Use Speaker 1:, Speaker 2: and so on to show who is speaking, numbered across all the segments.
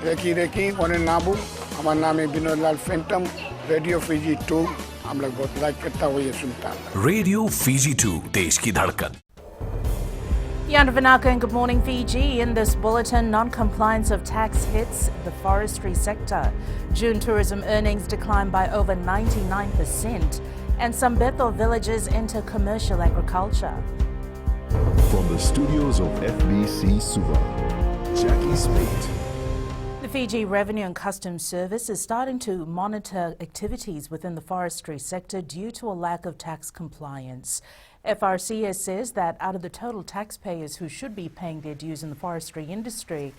Speaker 1: Recce one नाबू हमारा नाम है विनोद लाल फैंटम रेडियो फीजी 2 हम लोग बहुत लाइक करता हुआ ये सुनता है
Speaker 2: रेडियो फीजी 2 देश की धड़कन.
Speaker 3: Yandavanaka and Good Morning Fiji. In this bulletin, non-compliance of tax hits the forestry sector. June tourism earnings declined by over 99%, and some Bethel villages enter commercial agriculture.
Speaker 4: From the studios of FBC Suva, Jackie Spate.
Speaker 3: The Fiji Revenue and Customs Service is starting to monitor activities within the forestry sector due to a lack of tax compliance. FRCS says that out of the total taxpayers who should be paying their dues in the forestry industry,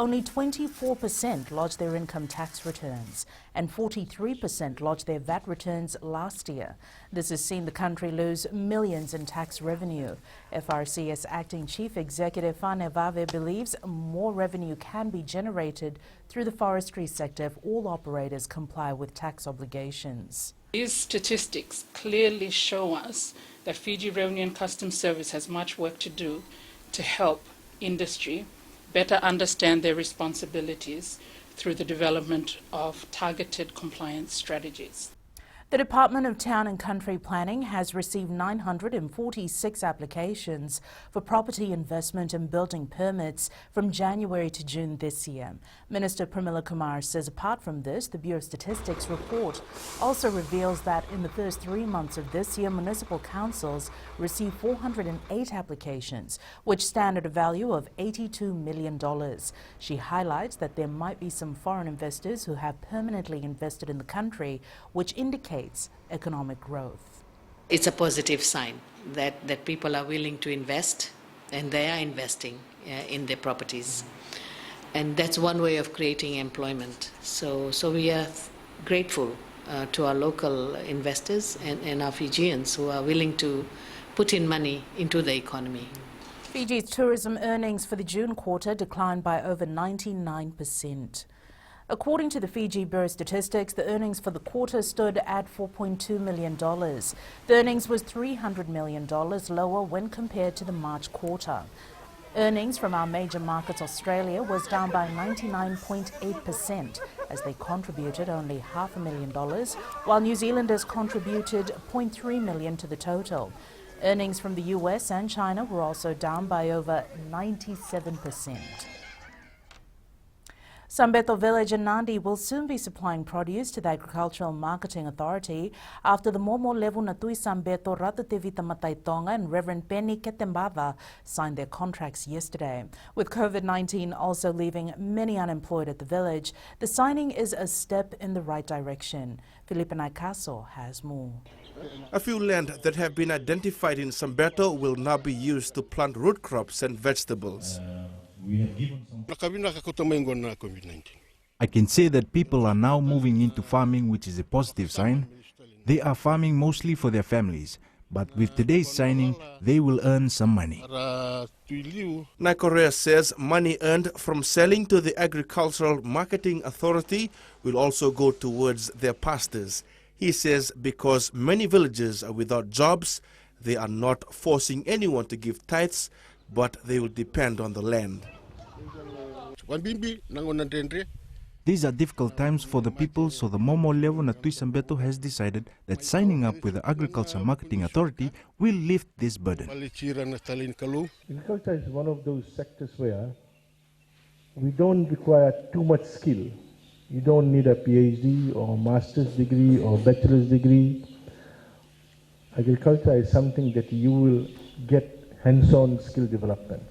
Speaker 3: only 24% lodged their income tax returns and 43% lodged their VAT returns last year. This has seen the country lose millions in tax revenue. FRCS Acting Chief Executive Fane Vave believes more revenue can be generated through the forestry sector if all operators comply with tax obligations.
Speaker 5: These statistics clearly show us that Fiji Revenue and Customs Service has much work to do to help industry better understand their responsibilities through the development of targeted compliance strategies.
Speaker 3: The Department of Town and Country Planning has received 946 applications for property investment and building permits from January to June this year. Minister Pramila Kumar says apart from this, the Bureau of Statistics report also reveals that in the first 3 months of this year, municipal councils received 408 applications, which stand at a value of $82 million. She highlights that there might be some foreign investors who have permanently invested in the country, which indicates economic growth.
Speaker 6: It's a positive sign that people are willing to invest and they are investing in their properties. And that's one way of creating employment. So we are grateful to our local investors and our Fijians who are willing to put in money into the economy.
Speaker 3: Fiji's tourism earnings for the June quarter declined by over 99%. According to the Fiji Bureau of Statistics, the earnings for the quarter stood at $4.2 million. The earnings was $300 million lower when compared to the March quarter. Earnings from our major markets, Australia, was down by 99.8% as they contributed only $500,000, while New Zealanders contributed $0.3 million to the total. Earnings from the US and China were also down by over 97%. Sambeto Village in Nadi will soon be supplying produce to the Agricultural Marketing Authority after the Momo Levu Natui Sambeto Ratatevita Mataitonga and Reverend Penny Ketembava signed their contracts yesterday. With COVID-19 also leaving many unemployed at the village, the signing is a step in the right direction. Felipe Naikaso has more.
Speaker 7: A few land that have been identified in Sambeto will now be used to plant root crops and vegetables.
Speaker 8: I can say that people are now moving into farming, which is a positive sign. They are farming mostly for their families, but with today's signing, they will earn some money.
Speaker 7: Naikorea says money earned from selling to the Agricultural Marketing Authority will also go towards their pastors. He says because many villages are without jobs, they are not forcing anyone to give tithes, but they will depend on the land.
Speaker 8: These are difficult times for the people, so the Momo Levu Natui Sambeto has decided that signing up with the Agriculture Marketing Authority will lift this burden.
Speaker 9: Agriculture is one of those sectors where we don't require too much skill. You don't need a PhD or master's degree or bachelor's degree. Agriculture is something that you will get hands-on skill development.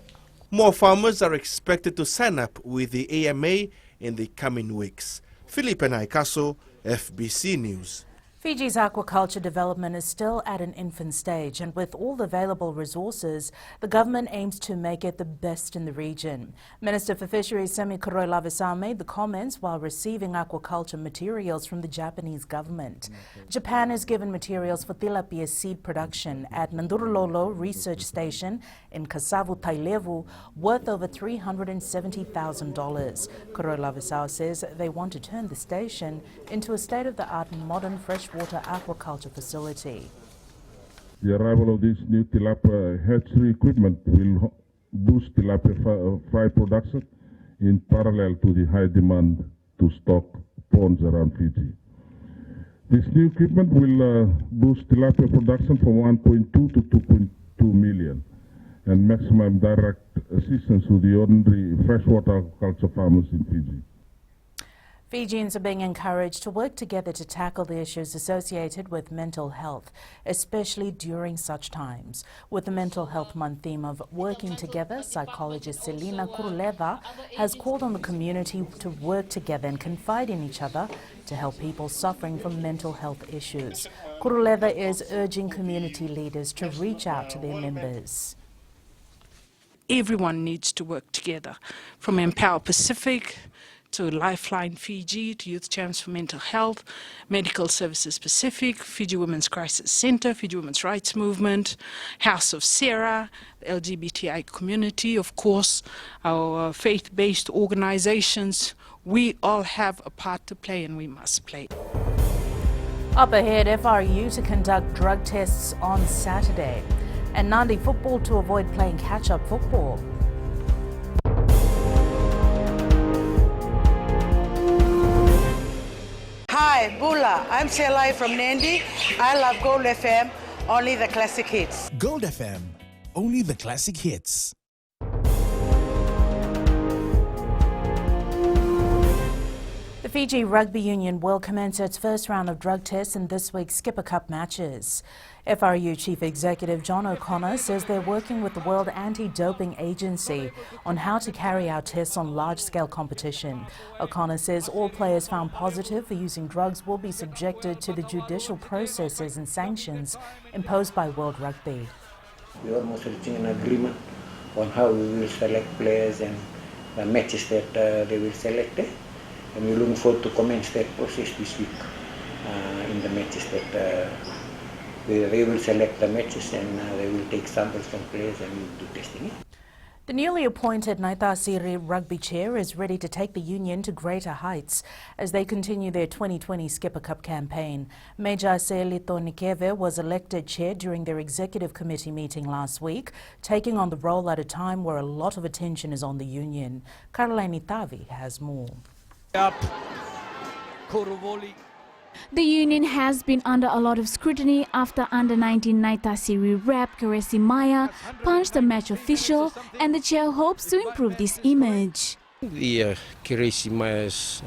Speaker 7: More farmers are expected to sign up with the AMA in the coming weeks. Felipe Naikaso, FBC News.
Speaker 3: Fiji's aquaculture development is still at an infant stage, and with all the available resources, the government aims to make it the best in the region. Minister for Fisheries Semi Koroilavisa made the comments while receiving aquaculture materials from the Japanese government. Japan has given materials for tilapia seed production at Nandurulolo Research Station in Kasavu, Tailevu, worth over $370,000. Koroilavisa says they want to turn the station into a state-of-the-art modern freshwater aquaculture facility.
Speaker 10: The arrival of this new tilapia hatchery equipment will boost tilapia fry production in parallel to the high demand to stock ponds around Fiji. This new equipment will boost tilapia production from 1.2 to 2.2 million and maximum direct assistance to the ordinary freshwater agriculture farmers in Fiji.
Speaker 3: Fijians are being encouraged to work together to tackle the issues associated with mental health, especially during such times. With the Mental Health Month theme of working together, psychologist Selina Kuruleva has called on the community to work together and confide in each other to help people suffering from mental health issues. Kuruleva is urging community leaders to reach out to their members.
Speaker 5: Everyone needs to work together, from Empower Pacific to Lifeline Fiji, to Youth Champs for Mental Health, Medical Services Pacific, Fiji Women's Crisis Center, Fiji Women's Rights Movement, House of Sarah, the LGBTI community, of course, our faith-based organizations. We all have a part to play and we must play.
Speaker 3: Up ahead, FRU to conduct drug tests on Saturday, and Nadi football to avoid playing catch-up football.
Speaker 11: Hi, Bula. I'm Selai from Nadi. I love Gold FM, only the classic hits.
Speaker 2: Gold FM, only the classic hits.
Speaker 3: The Fiji Rugby Union will commence its first round of drug tests in this week's Skipper Cup matches. FRU Chief Executive John O'Connor says they're working with the World Anti-Doping Agency on how to carry out tests on large-scale competition. O'Connor says all players found positive for using drugs will be subjected to the judicial processes and sanctions imposed by World Rugby.
Speaker 12: We are almost reaching an agreement on how we will select players and the matches that they will select. And we're looking forward to commence that process this week in the matches that they will select the matches and they will take samples from players and we will do testing.
Speaker 3: The newly appointed Naitasiri Rugby Chair is ready to take the union to greater heights as they continue their 2020 Skipper Cup campaign. Major Seelito Nikeve was elected chair during their executive committee meeting last week, taking on the role at a time where a lot of attention is on the union. Caroline Tavi has more.
Speaker 13: The union has been under a lot of scrutiny after under-19 Naitasiri rep Karesi Maya punched a match official, and the chair hopes to improve this image.
Speaker 14: The Karesi Maya's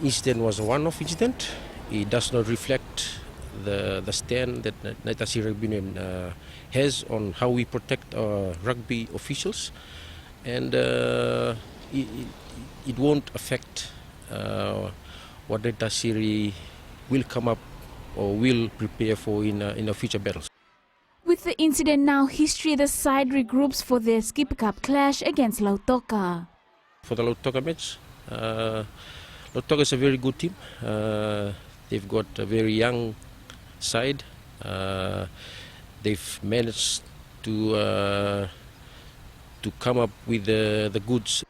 Speaker 14: incident was a one-off incident. It does not reflect the stand that Naitasiri Rugby Union has on how we protect our rugby officials, and it won't affect what Naitasiri will come up or will prepare for in future battles.
Speaker 13: With the incident now history, the side regroups for their Skipper Cup clash against Lautoka.
Speaker 14: For the Lautoka match, Lautoka is a very good team. They've got a very young side. They've managed to come up with the goods.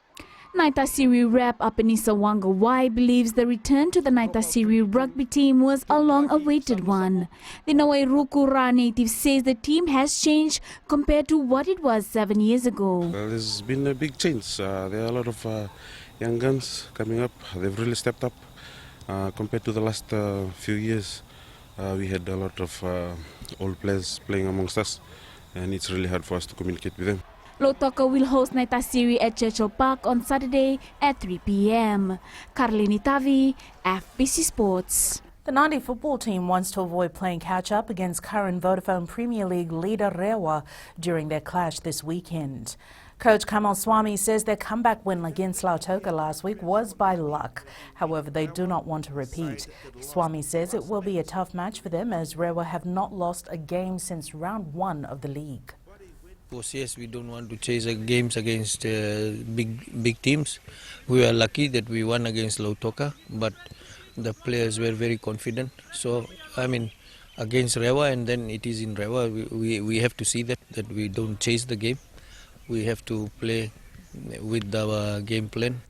Speaker 13: Naitasiri rep Apenisa Wangawai believes the return to the Naitasiri rugby team was a long-awaited one. The Nawairuku native says the team has changed compared to what it was 7 years ago.
Speaker 15: Well, there's been a big change. There are a lot of young guns coming up. They've really stepped up compared to the last few years. We had a lot of old players playing amongst us, and it's really hard for us to communicate with them.
Speaker 13: Lautoka will host Naitasiri at Churchill Park on Saturday at 3 p.m. Carlini Tavi, FBC Sports.
Speaker 3: The Nadi football team wants to avoid playing catch-up against current Vodafone Premier League leader Rewa during their clash this weekend. Coach KAMAL SWAMY says their comeback win against Lautoka last week was by luck. However, they do not want to repeat. SWAMY says it will be a tough match for them as Rewa have not lost a game since round 1 of the league.
Speaker 16: Yes, we don't want to chase games against big teams. We are lucky that we won against Lautoka, but the players were very confident. So, I mean, against Rewa, and then it is in Rewa, we have to see that we don't chase the game. We have to play with our game plan.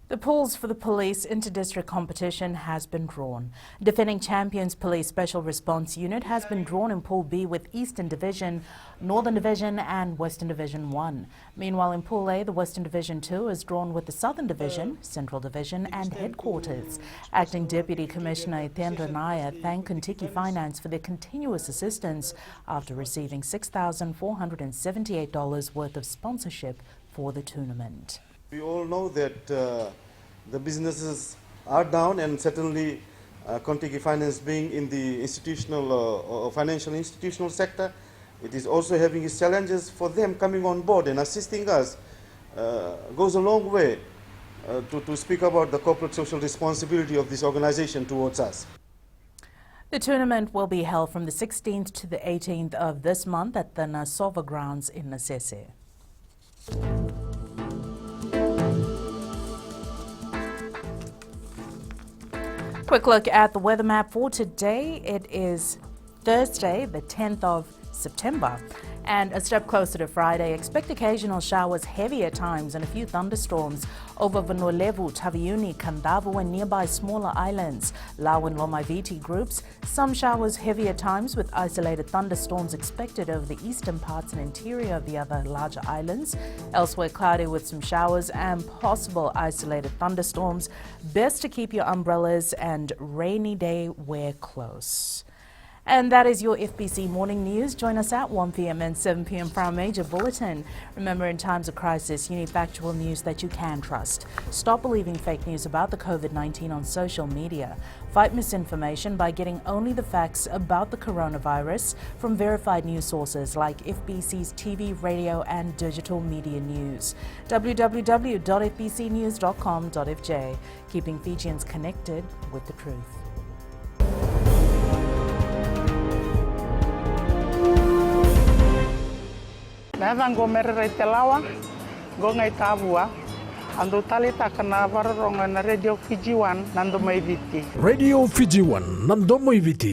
Speaker 3: The pools for the police inter-district competition has been drawn. Defending champions Police Special Response Unit has been drawn in Pool B with Eastern Division, Northern Division and Western Division 1. Meanwhile, in Pool A, the Western Division 2 is drawn with the Southern Division, Central Division and Headquarters. Acting Deputy Commissioner Ithendra Naya thanked Contiki Finance for their continuous assistance after receiving $6,478 worth of sponsorship for the tournament.
Speaker 17: We all know that the businesses are down, and certainly Contiki Finance being in the institutional or financial institutional sector, it is also having its challenges. For them coming on board and assisting us goes a long way to speak about the corporate social responsibility of this organization towards us.
Speaker 3: The tournament will be held from the 16th to the 18th of this month at the Nasova grounds in Nasese. Quick look at the weather map for today. It is Thursday, the 10th of September. And a step closer to Friday, expect occasional showers, heavy at times, and a few thunderstorms over Vanolevu, Taviuni, Kandavu, and nearby smaller islands. Lau and Lomaiviti groups. Some showers, heavy at times, with isolated thunderstorms expected over the eastern parts and interior of the other larger islands. Elsewhere, cloudy with some showers and possible isolated thunderstorms. Best to keep your umbrellas and rainy day wear close. And that is your FBC Morning News. Join us at 1 p.m. and 7 p.m. for our major bulletin. Remember, in times of crisis, you need factual news that you can trust. Stop believing fake news about the COVID-19 on social media. Fight misinformation by getting only the facts about the coronavirus from verified news sources like FBC's TV, radio and digital media news. www.fbcnews.com.fj. Keeping Fijians connected with the truth.
Speaker 18: Mevan go merere te lawa, go ngai tavua, ando talita kana vararonga na Radio Fiji 1 nando mai viti.
Speaker 2: Radio Fiji 1 nando mai viti.